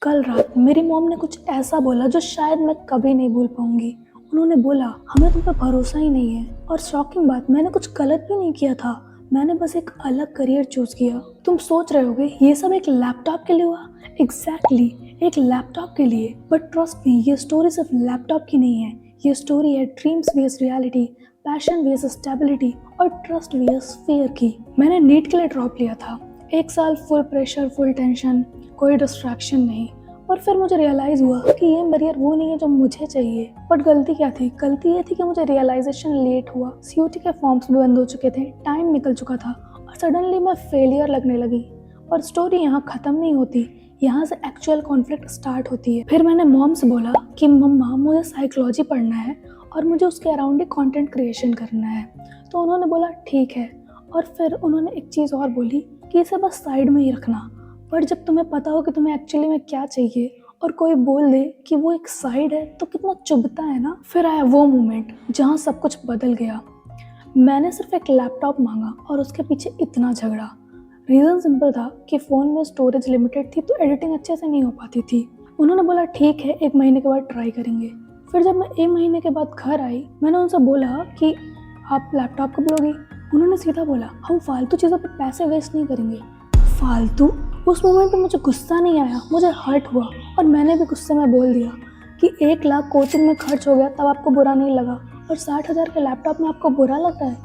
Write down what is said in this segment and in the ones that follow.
कल रात मेरी मॉम ने कुछ ऐसा बोला जो शायद मैं कभी नहीं भूल पाऊंगी। उन्होंने बोला हमें तुम पे भरोसा ही नहीं है। और शॉकिंग बात, मैंने कुछ गलत भी नहीं किया था, मैंने बस एक अलग करियर चूज किया। तुम सोच रहे होगे ये सब एक लैपटॉप के लिए हुआ। एग्जैक्टली, एक लैपटॉप के लिए। बट ट्रस्ट मी, ये स्टोरी सिर्फ लैपटॉप की नहीं है। ये स्टोरी है ड्रीम्स वेस रियलिटी, पैशन वेस स्टेबिलिटी और ट्रस्ट वेस फियर की। मैंने नीट के लिए ड्रॉप लिया था। 1 साल फुल प्रेशर, फुल टेंशन, कोई डिस्ट्रैक्शन नहीं। और फिर मुझे रियलाइज़ हुआ कि ये करियर वो नहीं है जो मुझे चाहिए। बट गलती क्या थी? गलती ये थी कि मुझे रियलाइजेशन लेट हुआ। सीयूटी के फॉर्म्स भी बंद हो चुके थे, टाइम निकल चुका था और सडनली मैं फेलियर लगने लगी। और स्टोरी यहाँ ख़त्म नहीं होती, यहाँ से एक्चुअल कॉन्फ्लिक्ट स्टार्ट होती है। फिर मैंने मॉम से बोला कि मम्मा मुझे साइकोलॉजी पढ़ना है और मुझे उसके अराउंड ही कंटेंट क्रिएशन करना है। तो उन्होंने बोला ठीक है। और फिर उन्होंने एक चीज़ और बोली कि इसे बस साइड में ही रखना। पर जब तुम्हें पता हो कि तुम्हें एक्चुअली में क्या चाहिए और कोई बोल दे कि वो एक साइड है तो कितना चुभता है ना। फिर आया वो मोमेंट जहाँ सब कुछ बदल गया। मैंने सिर्फ एक लैपटॉप मांगा और उसके पीछे इतना झगड़ा। रीज़न सिंपल था कि फ़ोन में स्टोरेज लिमिटेड थी तो एडिटिंग अच्छे से नहीं हो पाती थी। उन्होंने बोला ठीक है, 1 महीने के बाद ट्राई करेंगे। फिर जब मैं 1 महीने के बाद घर आई, मैंने उनसे बोला कि आप लैपटॉप कब लोगी। उन्होंने सीधा बोला हम फालतू चीज़ों पर पैसे वेस्ट नहीं करेंगे। फालतू? उस मोमेंट पे मुझे गुस्सा नहीं आया, मुझे हर्ट हुआ। और मैंने भी गुस्से में बोल दिया कि 1 लाख कोचिंग में खर्च हो गया तब आपको बुरा नहीं लगा और 60,000 के लैपटॉप में आपको बुरा लग रहा है।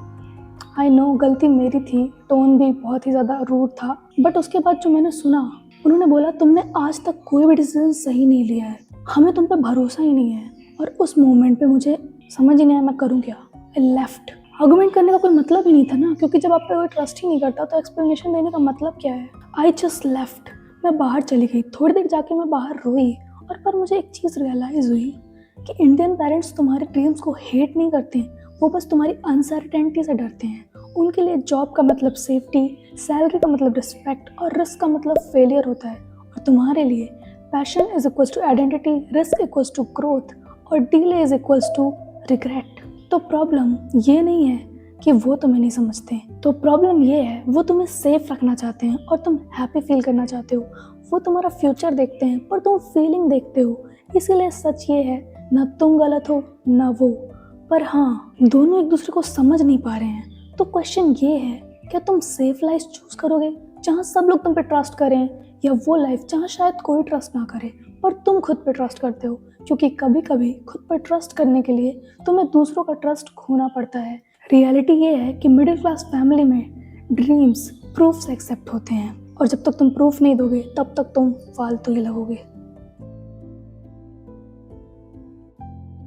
आई नो गलती मेरी थी, टोन भी बहुत ही ज़्यादा रूड था। बट उसके बाद जो मैंने सुना, उन्होंने बोला तुमने आज तक कोई भी डिसीजन सही नहीं लिया है, हमें तुम पे भरोसा ही नहीं है। और उस मोमेंट पे मुझे समझ ही नहीं आया मैं करूँ क्या। I left. आर्गुमेंट करने का कोई मतलब ही नहीं था ना, क्योंकि जब आप पे कोई ट्रस्ट ही नहीं करता तो एक्सप्लेनेशन देने का मतलब क्या है। I just left. मैं बाहर चली गई। थोड़ी देर जाके मैं बाहर रोई। और पर मुझे एक चीज़ रियलाइज़ हुई कि इंडियन पेरेंट्स तुम्हारे ड्रीम्स को हेट नहीं करते हैं, वो बस तुम्हारी अनसर्टेनिटी से डरते हैं। उनके लिए जॉब का मतलब सेफ्टी, सैलरी का मतलब रिस्पेक्ट और रिस्क का मतलब फेलियर होता है। और तुम्हारे लिए passion is equals to identity, risk equals to growth और delay is equals to regret. तो प्रॉब्लम ये नहीं है कि वो तुम्हें नहीं समझते, तो प्रॉब्लम ये है वो तुम्हें सेफ रखना चाहते हैं और तुम हैप्पी फील करना चाहते हो। वो तुम्हारा फ्यूचर देखते हैं पर तुम फीलिंग देखते हो। इसीलिए सच ये है, ना तुम गलत हो ना वो, पर हाँ दोनों एक दूसरे को समझ नहीं पा रहे हैं। तो क्वेश्चन ये है, क्या तुम सेफ लाइफ चूज करोगे जहाँ सब लोग तुम पे ट्रस्ट करें, या वो लाइफ जहाँ शायद कोई ट्रस्ट ना करे पर तुम खुद पे ट्रस्ट करते हो? क्योंकि कभी कभी खुद पर ट्रस्ट करने के लिए तुम्हें दूसरों का ट्रस्ट खोना पड़ता है। रियलिटी ये है कि मिडिल क्लास फैमिली में ड्रीम्स प्रूफ से एक्सेप्ट होते हैं और जब तक तुम प्रूफ नहीं दोगे तब तक तुम फालतू ही लगोगे।